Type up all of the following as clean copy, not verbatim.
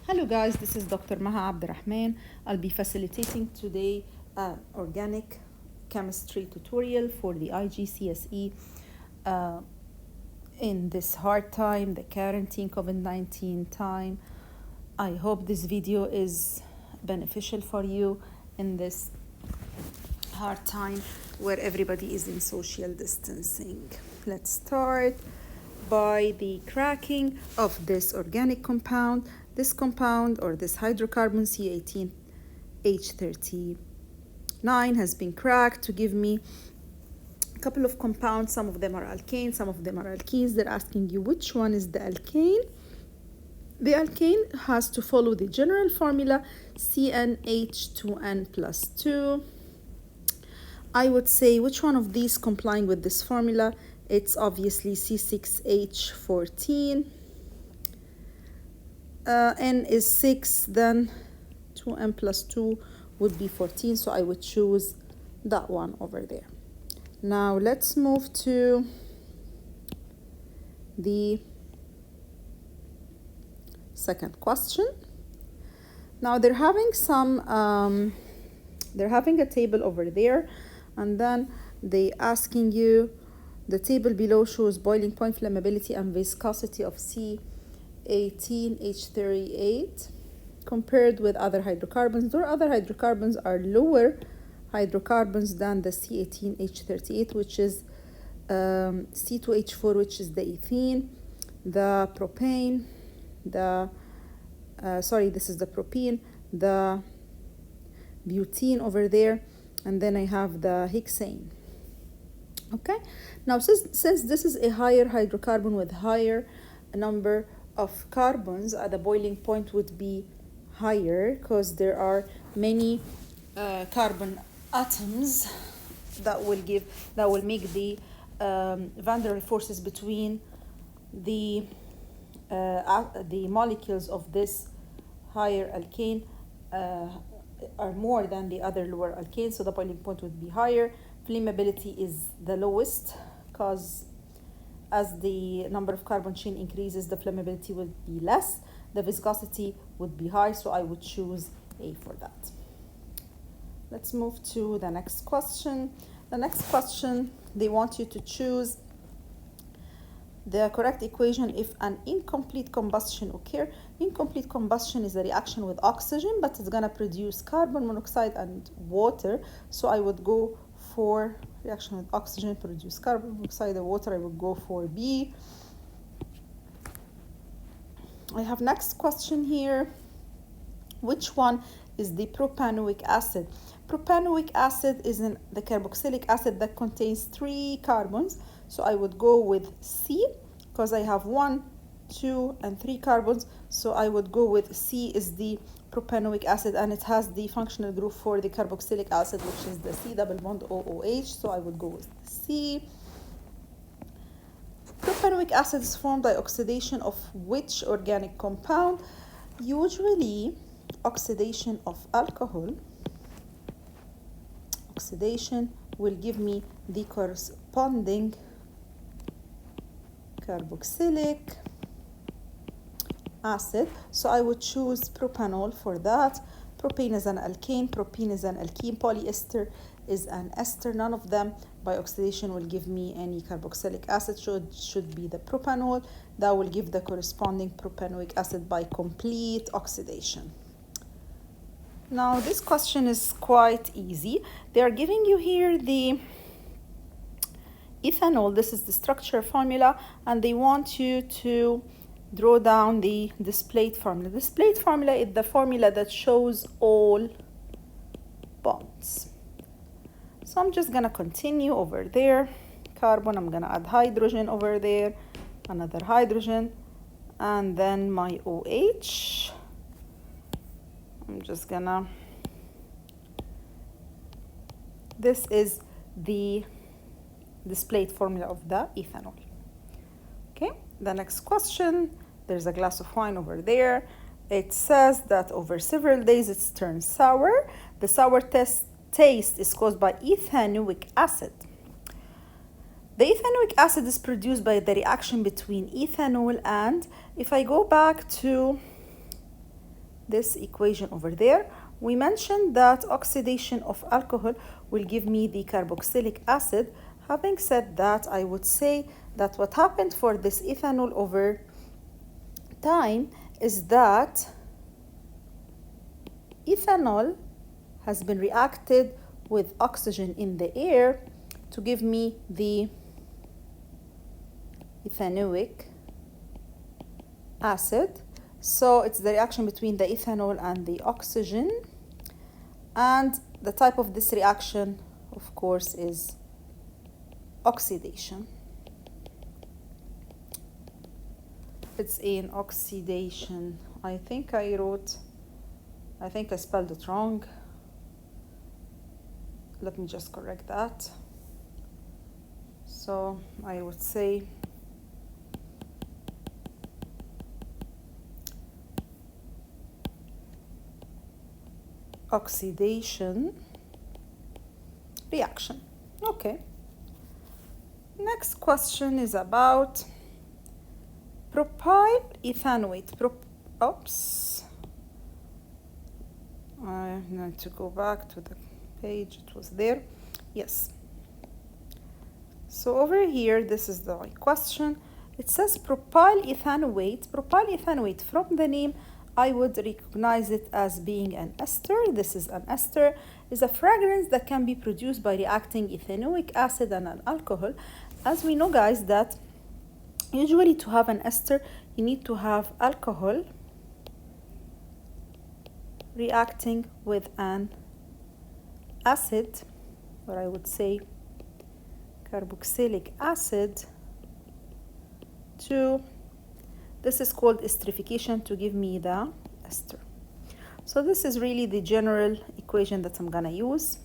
Hello guys, this is Dr. Maha Abdurrahman. I'll be facilitating today an organic chemistry tutorial for the IGCSE in this hard time, the quarantine COVID-19 time. I hope this video is beneficial for you in this hard time where everybody is in social distancing. Let's start by the cracking of this organic compound. This compound or this hydrocarbon C18H39 has been cracked to give me a couple of compounds. Some of them are alkanes, some of them are alkenes. They're asking you which one is the alkane. The alkane has to follow the general formula CnH2n plus 2. I would say which one of these complying with this formula? It's obviously C6H14. N is 6, then 2n plus 2 would be 14, so I would choose that one over there. Now let's move to the second question. Now they're having a table over there, and then they asking you, the table below shows boiling point, flammability, and viscosity of C18H38 compared with other hydrocarbons. Their other hydrocarbons are lower hydrocarbons than the C18H38, which is C2H4, which is the ethene, the propane, this is the propene, the butene over there, and then I have the hexane. Okay, now since this is a higher hydrocarbon with higher number of carbons, the boiling point would be higher because there are many carbon atoms that will make the van der Waals forces between the molecules of this higher alkane are more than the other lower alkanes, so the boiling point would be higher. Flammability is the lowest because as the number of carbon chain increases, the flammability will be less. The viscosity would be high, so I would choose A for that. Let's move to the next question. The next question, they want you to choose the correct equation if an incomplete combustion occur. Incomplete combustion is a reaction with oxygen, but it's gonna produce carbon monoxide and water. So I would go for reaction with oxygen, produce carbon monoxide and water. I would go for B. I have next question here. Which one is the propanoic acid? Propanoic acid is the carboxylic acid that contains 3 carbons. So I would go with C because I have 1, 2, and 3 carbons. So I would go with C is the propanoic acid, and it has the functional group for the carboxylic acid, which is the C double bond OOH. So I would go with C. Propanoic acid is formed by oxidation of which organic compound? Usually oxidation of alcohol. Oxidation will give me the corresponding carboxylic acid, so I would choose propanol for that. Propane is an alkane, propene is an alkene, polyester is an ester. None of them by oxidation will give me any carboxylic acid, should be the propanol. That will give the corresponding propanoic acid by complete oxidation. Now this question is quite easy. They are giving you here the ethanol. This is the structure formula, and they want you to draw down the displayed formula. The displayed formula is the formula that shows all bonds. So I'm just gonna continue over there. Carbon, I'm gonna add hydrogen over there, another hydrogen, and then my OH. I'm just gonna, this is the displayed formula of the ethanol. Okay, the next question, there's a glass of wine over there. It says that over several days it's turned sour. The sour taste is caused by ethanoic acid. The ethanoic acid is produced by the reaction between ethanol and, if I go back to this equation over there. We mentioned that oxidation of alcohol will give me the carboxylic acid. Having said that, I would say that what happened for this ethanol over time is that ethanol has been reacted with oxygen in the air to give me the ethanoic acid. So it's the reaction between the ethanol and the oxygen, and the type of this reaction, of course, is oxidation. It's an oxidation. I think I spelled it wrong. Let me just correct that. So I would say oxidation reaction. Okay. Next question is about propyl ethanoate. I need to go back to the page. It was there. Yes. So over here, this is the question. It says propyl ethanoate. Propyl ethanoate, from the name, I would recognize it as being an ester. This is an ester. Is a fragrance that can be produced by reacting ethanoic acid and an alcohol. As we know, guys, that usually to have an ester, you need to have alcohol reacting with an acid, or I would say carboxylic acid, this is called esterification, to give me the ester. So this is really the general equation that I'm gonna use.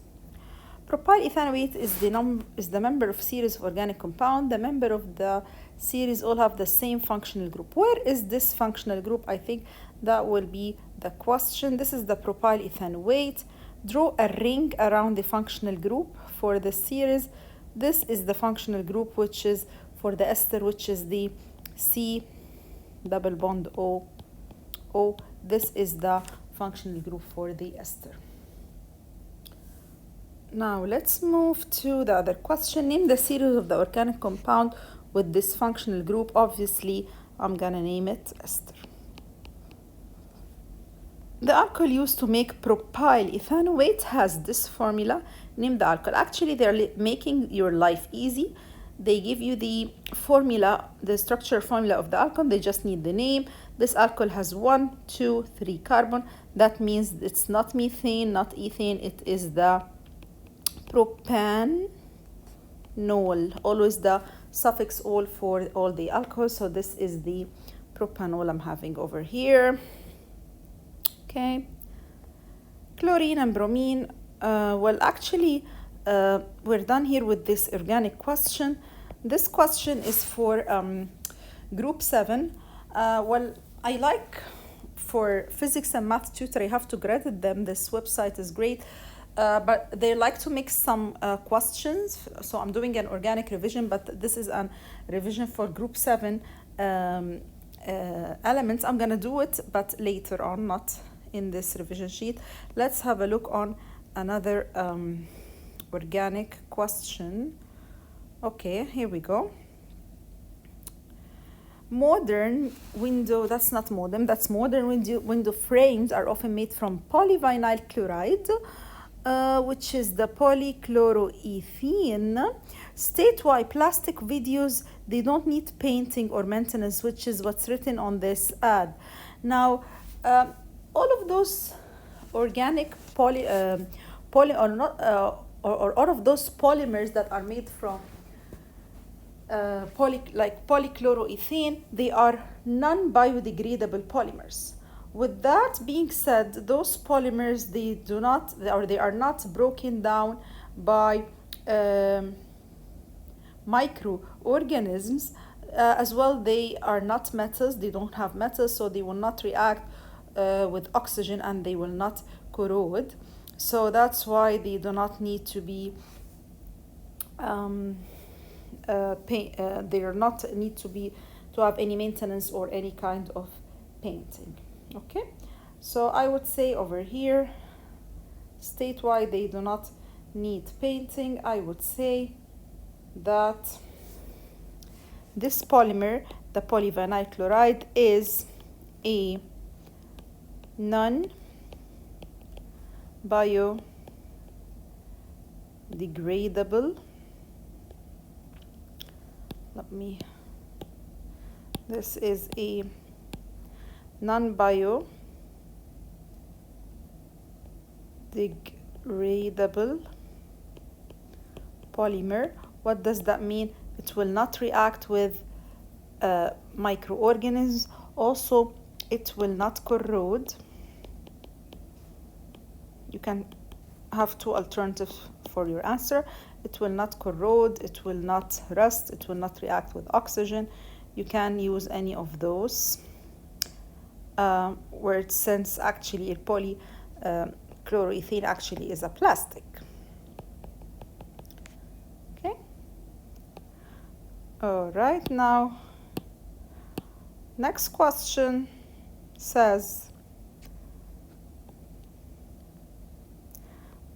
Propyl ethanoate is the member of series of organic compound. The member of the series all have the same functional group. Where is this functional group? I think that will be the question. This is the propyl ethanoate. Draw a ring around the functional group for the series. This is the functional group, which is for the ester, which is the C double bond O. This is the functional group for the ester. Now let's move to the other question. Name the series of the organic compound with this functional group. Obviously, I'm gonna name it ester. The alcohol used to make propyl ethanoate has this formula. Name the alcohol. Actually, they're making your life easy. They give you the formula, the structure formula of the alcohol. They just need the name. This alcohol has 1, 2, 3 carbon. That means it's not methane, not ethane. It is the propanol. Always the suffix "ol" for all the alcohols. So this is the propanol I'm having over here. Okay. Chlorine and bromine. Well, actually, we're done here with this organic question. This question is for group 7. Well, I like, for physics and math tutor, I have to credit them. This website is great. But they like to make some questions. So I'm doing an organic revision, but this is a revision for group 7 elements. I'm gonna do it, but later on, not in this revision sheet. Let's have a look on another organic question. Okay, here we go. Modern window, that's not modem, that's modern window frames are often made from polyvinyl chloride, which is the polychloroethene. State why plastic videos, they don't need painting or maintenance, which is what's written on this ad. Now, all of those organic all of those polymers that are made from polychloroethene, they are non-biodegradable polymers. With that being said, those polymers, they are not broken down by microorganisms. As well, they are not metals. They don't have metals, so they will not react with oxygen, and they will not corrode. So that's why they do not need to be they are not need to have any maintenance or any kind of painting. Okay, So I would say over here, state why they do not need painting. I would say that this polymer, the polyvinyl chloride, is a non-biodegradable. This is a non-biodegradable polymer. What does that mean? It will not react with microorganisms. Also, it will not corrode. You can have two alternatives for your answer. It will not corrode, it will not rust, it will not react with oxygen. You can use any of those. Where since actually polychloroethene actually is a plastic. Okay. All right, now next question says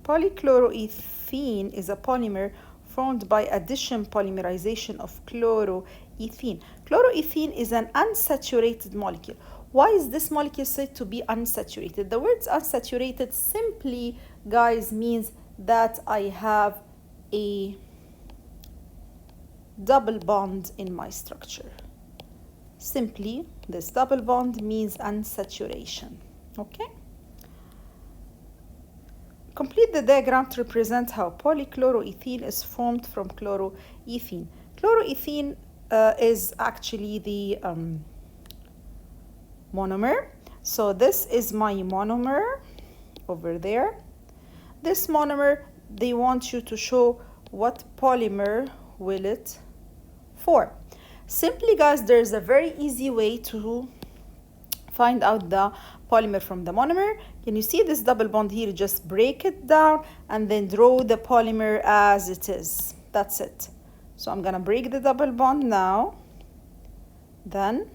polychloroethene is a polymer formed by addition polymerization of chloroethene. Chloroethene is an unsaturated molecule. Why is this molecule said to be unsaturated? The word unsaturated simply, guys, means that I have a double bond in my structure. Simply, this double bond means unsaturation. Okay? Complete the diagram to represent how polychloroethene is formed from chloroethene. Chloroethene is actually the monomer. So this is my monomer over there. This monomer, they want you to show what polymer will it form. Simply, guys, there's a very easy way to find out the polymer from the monomer. Can you see this double bond here? Just break it down and then draw the polymer as it is. That's it. So I'm gonna break the double bond now. Then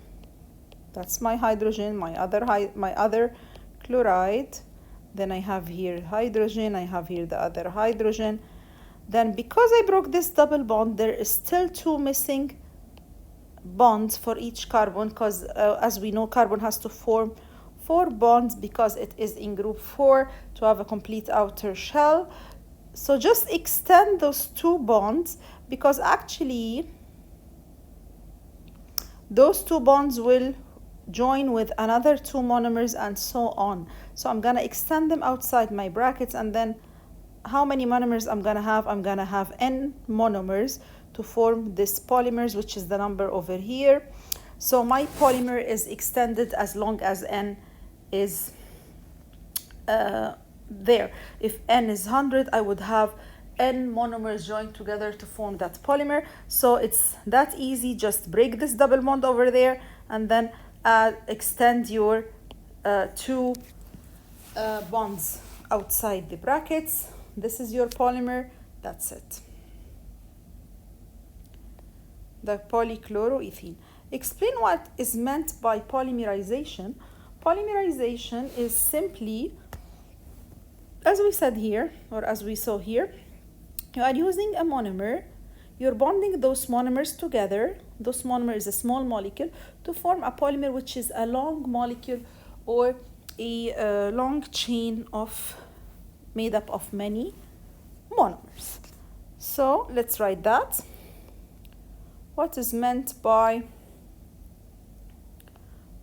that's my hydrogen, my other chloride. Then I have here hydrogen, I have here the other hydrogen. Then because I broke this double bond, there is still two missing bonds for each carbon, because as we know, carbon has to form 4 bonds because it is in group 4 to have a complete outer shell. So just extend those 2 bonds, because actually those 2 bonds will join with another 2 monomers and so on. So I'm gonna extend them outside my brackets, and then how many monomers I'm gonna have? I'm gonna have n monomers to form this polymers, which is the number over here. So my polymer is extended as long as n is there. If n is 100, I would have n monomers joined together to form that polymer. So it's that easy. Just break this double bond over there and then extend your 2 bonds outside the brackets. This is your polymer. That's it. The polychloroethene. Explain what is meant by polymerization. Polymerization is simply, as we said here, or as we saw here, you are using a monomer, you're bonding those monomers together. Those monomer is a small molecule to form a polymer, which is a long molecule or a long chain made up of many monomers. So let's write that. What is meant by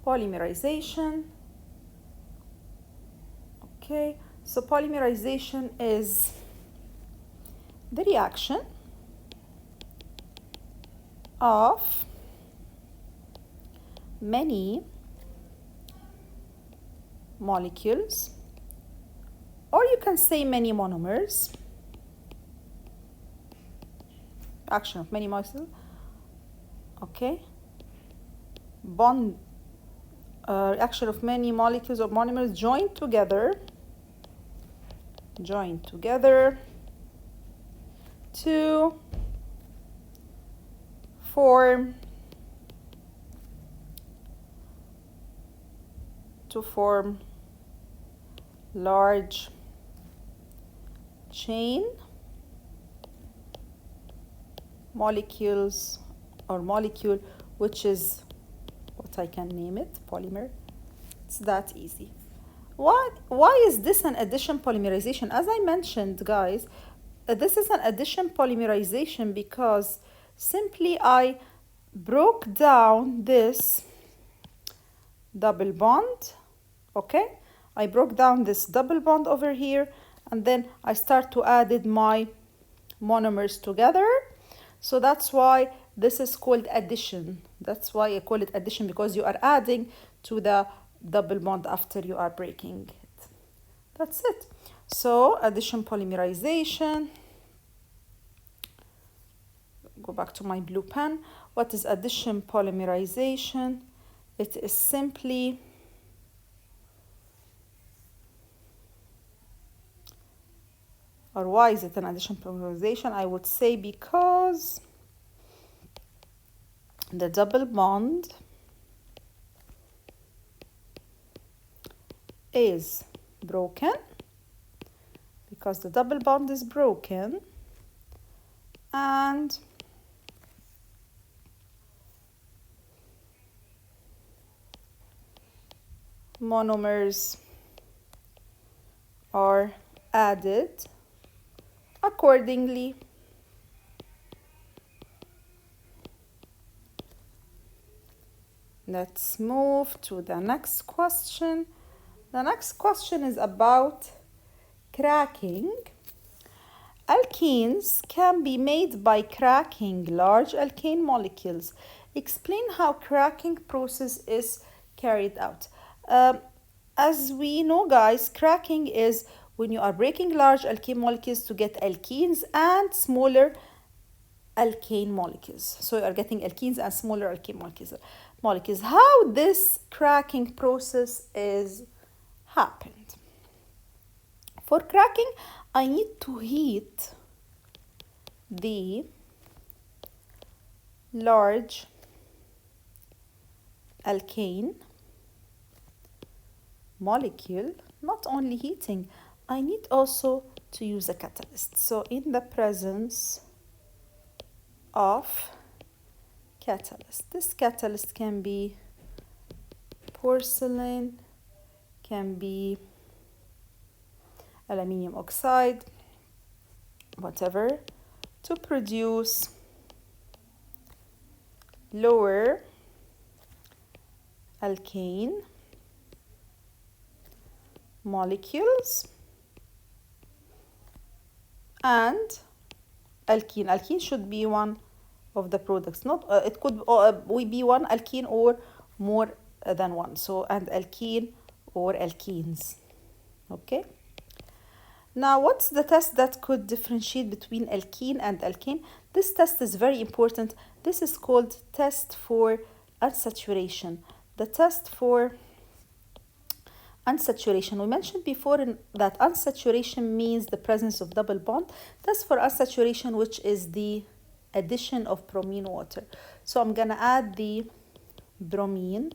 polymerization? Okay, so polymerization is the reaction of many molecules, or you can say many monomers. Action of many molecules. Okay. Action of many molecules or monomers joined together to form large chain molecules or molecule, which is what I can name it, polymer. It's that easy. Why is this an addition polymerization? As I mentioned, guys, this is an addition polymerization because simply I broke down this double bond, okay? I broke down this double bond over here, and then I start to add my monomers together. So that's why this is called addition. That's why I call it addition, because you are adding to the double bond after you are breaking it. That's it. So addition polymerization. Go back to my blue pen. What is addition polymerization? It is simply or why is it an addition polymerization? I would say because the double bond is broken, because the double bond is broken and monomers are added accordingly. Let's move to the next question. The next question is about cracking. Alkenes can be made by cracking large alkane molecules. Explain how cracking process is carried out. As we know, guys, cracking is when you are breaking large alkane molecules to get alkenes and smaller alkane molecules. So you are getting alkenes and smaller alkane molecules. How this cracking process is happened? For cracking, I need to heat the large alkane molecule. Not only heating, I need also to use a catalyst. So in the presence of catalyst, this catalyst can be porcelain, can be aluminium oxide, whatever, to produce lower alkane molecules and alkene. Alkene should be one of the products. Not it could be one alkene or more than one. So and alkene or alkenes. Okay. Now, what's the test that could differentiate between alkene and alkane? This test is very important. This is called test for unsaturation. The test for unsaturation. We mentioned before that unsaturation means the presence of double bond. Test for unsaturation, which is the addition of bromine water. So I'm gonna add the bromine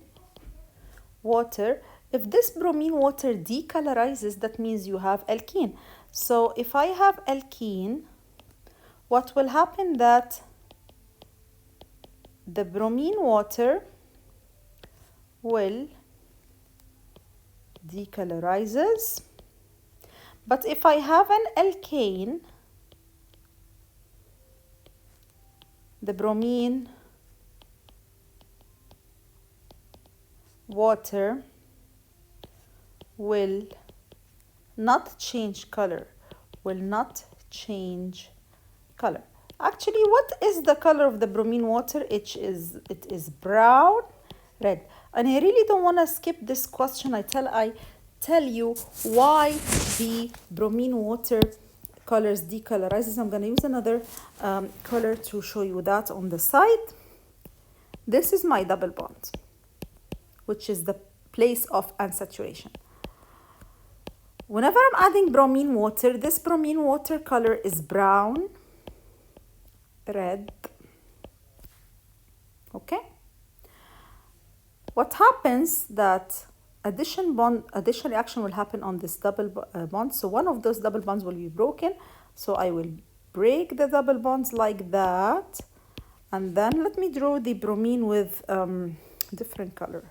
water. If this bromine water decolorizes, that means you have alkene. So if I have alkene, what will happen that the bromine water will decolorizes. But if I have an alkane, the bromine water will not change color, Actually, what is the color of the bromine water? It is brown, red. And I really don't want to skip this question. I tell you why the bromine water colors decolorizes. I'm going to use another color to show you that on the side. This is my double bond, which is the place of unsaturation. Whenever I'm adding bromine water, this bromine water color is brown, red. Okay? What happens that addition reaction will happen on this double bond. So one of those double bonds will be broken. So I will break the double bonds like that. And then let me draw the bromine with different color,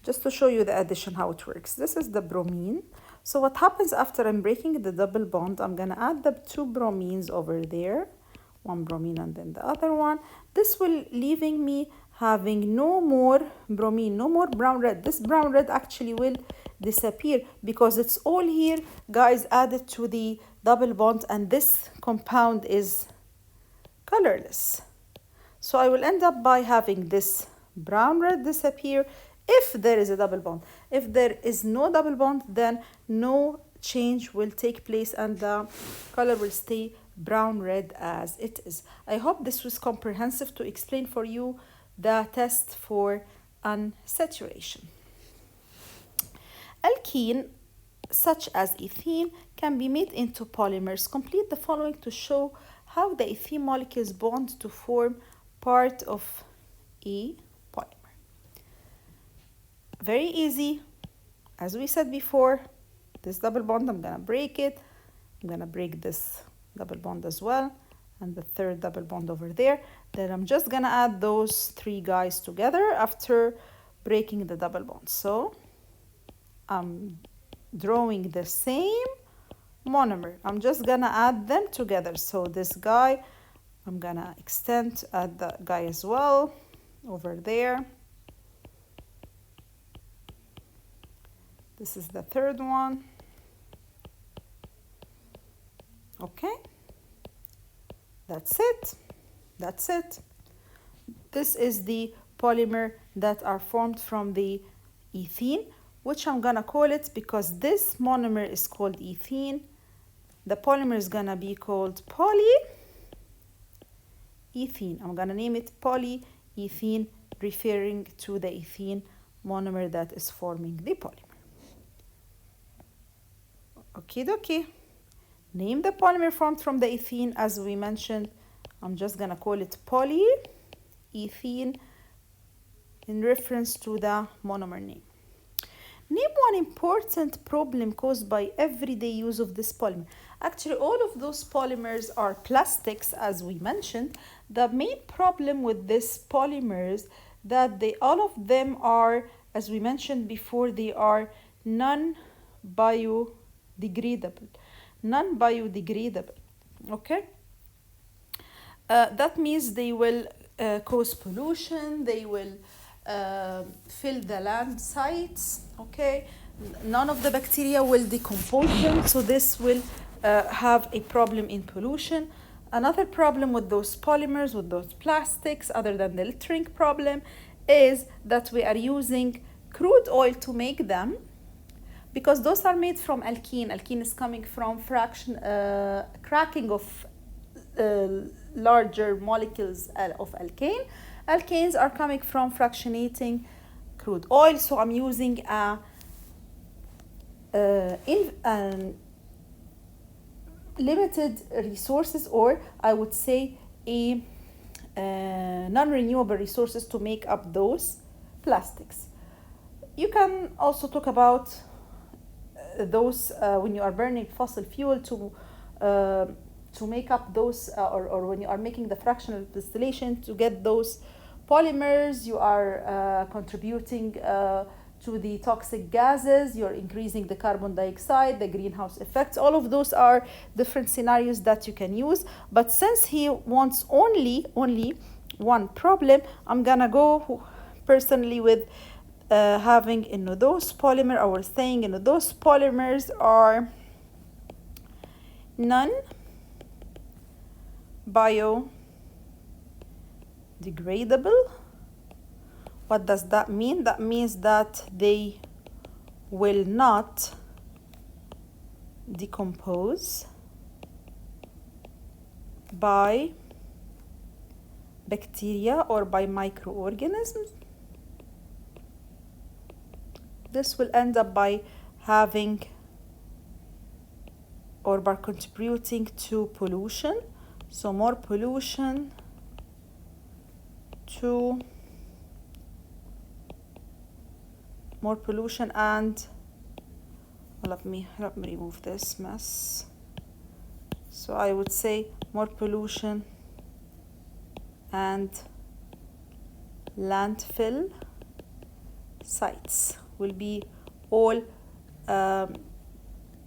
just to show you the addition, how it works. This is the bromine. So what happens after I'm breaking the double bond, I'm gonna add the two bromines over there, one bromine and then the other one. This will leaving me having no more bromine, no more brown red. This brown red actually will disappear because it's all here, guys, added to the double bond, and this compound is colorless. So I will end up by having this brown red disappear if there is a double bond. If there is no double bond, then no change will take place and the color will stay brown red as it is. I hope this was comprehensive to explain for you the test for unsaturation. Alkene, such as ethene, can be made into polymers. Complete the following to show how the ethene molecules bond to form part of a polymer. Very easy. As we said before, this double bond, I'm gonna break it. I'm gonna break this double bond as well, and the third double bond over there. Then I'm just gonna add those three guys together after breaking the double bond. So I'm drawing the same monomer. I'm just gonna add them together. So this guy, I'm gonna add the guy as well over there. This is the third one. Okay, that's it. That's it. This is the polymer that are formed from the ethene, which I'm gonna call it, because this monomer is called ethene. The polymer is gonna be called polyethene. I'm gonna name it polyethene, referring to the ethene monomer that is forming the polymer. Okie dokie. Name the polymer formed from the ethene. As we mentioned, I'm just gonna call it polyethene in reference to the monomer name. Name one important problem caused by everyday use of this polymer. Actually, all of those polymers are plastics, as we mentioned. The main problem with these polymers that all of them are, as we mentioned before, they are non-biodegradable. Okay? That means they will cause pollution, they will fill the land sites, okay? None of the bacteria will decompose them, so this will have a problem in pollution. Another problem with those polymers, with those plastics, other than the littering problem, is that we are using crude oil to make them, because those are made from alkene. Alkene is coming from cracking of larger molecules of alkane. Alkanes are coming from fractionating crude oil. So I'm using limited resources, or I would say a non-renewable resources to make up those plastics. You can also talk about those when you are burning fossil fuel to make up those, or when you are making the fractional distillation to get those polymers, you are contributing to the toxic gases, you're increasing the carbon dioxide, the greenhouse effects. All of those are different scenarios that you can use. But since he wants only one problem, I'm gonna go personally with having those polymer. I was saying those polymers are non-biodegradable. What does that mean? That means that they will not decompose by bacteria or by microorganisms. This will end up by having or by contributing to pollution. So more pollution to more pollution and let me remove this mess. So I would say more pollution and landfill sites will be all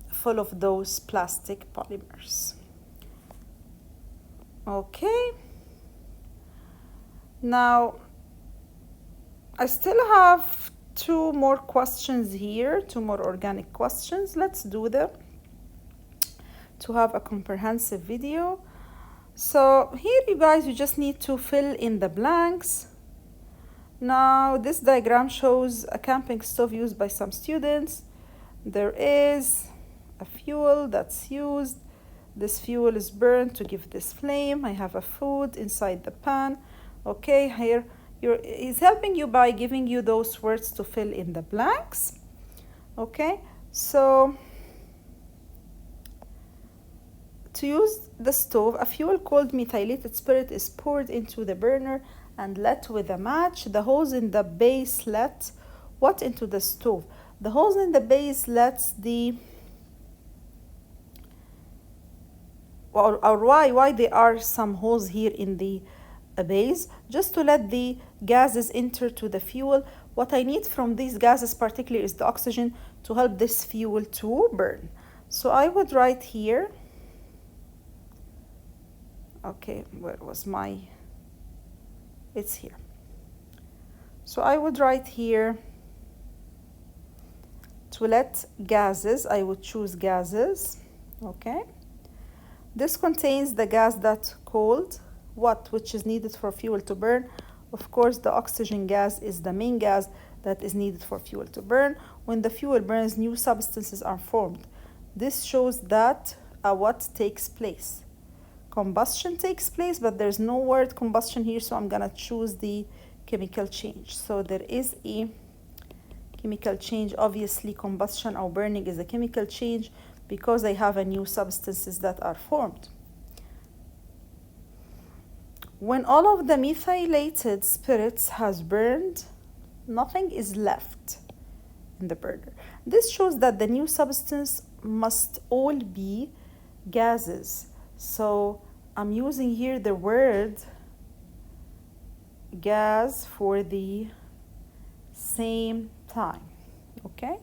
full of those plastic polymers. Okay, now I still have two more questions here, two more organic questions. Let's do them to have a comprehensive video. So here you guys, you just need to fill in the blanks. Now this diagram shows a camping stove used by some students. There is a fuel that's used. This fuel is burned to give this flame. I have a food inside the pan. Okay, here he's helping you by giving you those words to fill in the blanks. Okay, so to use the stove, a fuel called methylated spirit is poured into the burner and lit with a match. The holes in the base let what into the stove? The holes in the base lets the or why there are some holes here in the base, just to let the gases enter to the fuel. What I need from these gases particularly is the oxygen to help this fuel to burn. So I would write here, okay, where was my, it's here. So I would write here, to let gases, I would choose gases, okay. This contains the gas that called what, which is needed for fuel to burn. Of course, the oxygen gas is the main gas that is needed for fuel to burn. When the fuel burns, new substances are formed. This shows that what takes place. Combustion takes place, but there's no word combustion here, so I'm gonna choose the chemical change. So there is a chemical change. Obviously, combustion or burning is a chemical change because I have a new substances that are formed. When all of the methylated spirits has burned, nothing is left in the burner. This shows that the new substance must all be gases. So I'm using here the word gas for the same time, okay?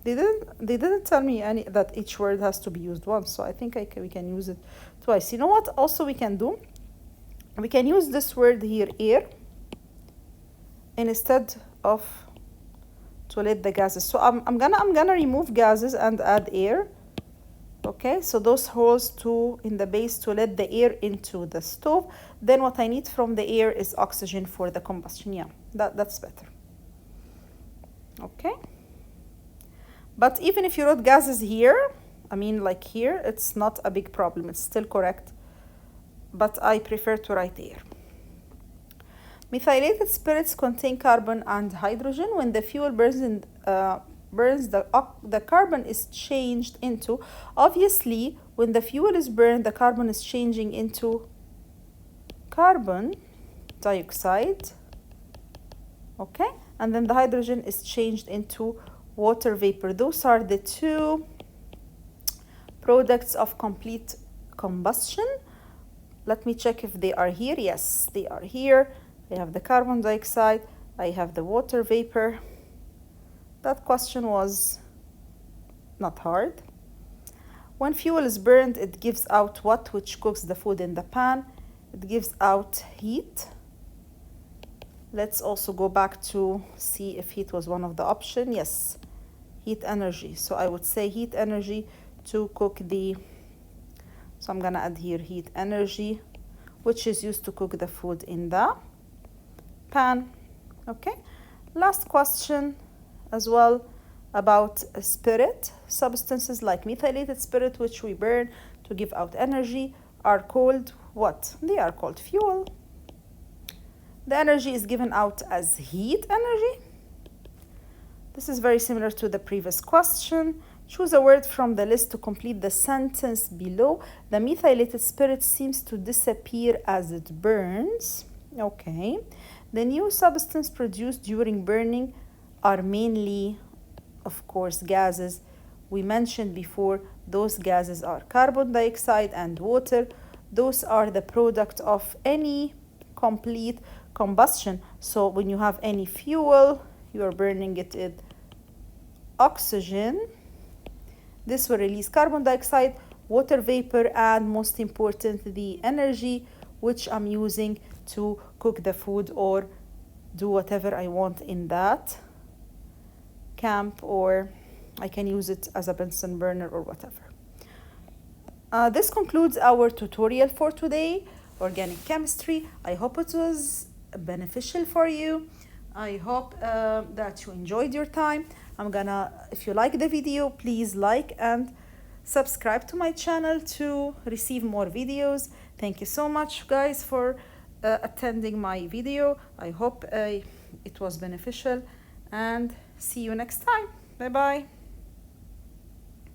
They didn't tell me that each word has to be used once, so I think we can use it twice. You know what also we can do? We can use this word here, air, instead of to let the gases. So I'm gonna remove gases and add air. Okay, so those holes in the base to let the air into the stove. Then what I need from the air is oxygen for the combustion. Yeah, that's better. Okay. But even if you wrote gases here, I mean like here, it's not a big problem. It's still correct. But I prefer to write air. Methylated spirits contain carbon and hydrogen. When the fuel burns, the carbon is changed into, obviously, when the fuel is burned, the carbon is changing into carbon dioxide. Okay? And then the hydrogen is changed into water vapor. Those are the two products of complete combustion. Let me check if they are here. Yes, they are here. I have the carbon dioxide. I have the water vapor. That question was not hard. When fuel is burned, it gives out what, which cooks the food in the pan? It gives out heat. Let's also go back to see if heat was one of the options. Yes, heat energy. So I would say heat energy to cook the, so I'm gonna add here heat energy, which is used to cook the food in the pan. Okay, last question as well about a spirit. Substances like methylated spirit, which we burn to give out energy, are called what? They are called fuel. The energy is given out as heat energy. This is very similar to the previous question. Choose a word from the list to complete the sentence below. The methylated spirit seems to disappear as it burns. Okay. The new substance produced during burning are mainly, of course, gases. We mentioned before, those gases are carbon dioxide and water. Those are the product of any complete combustion. So when you have any fuel, you are burning it with oxygen. This will release carbon dioxide, water vapor, and most important, the energy which I'm using to cook the food or do whatever I want in that camp, or I can use it as a Bunsen burner or whatever. This concludes our tutorial for today, organic chemistry. I hope it was beneficial for you. I hope that you enjoyed your time. If you like the video, please like and subscribe to my channel to receive more videos. Thank you so much, guys, for attending my video. I hope it was beneficial, and see you next time. Bye bye.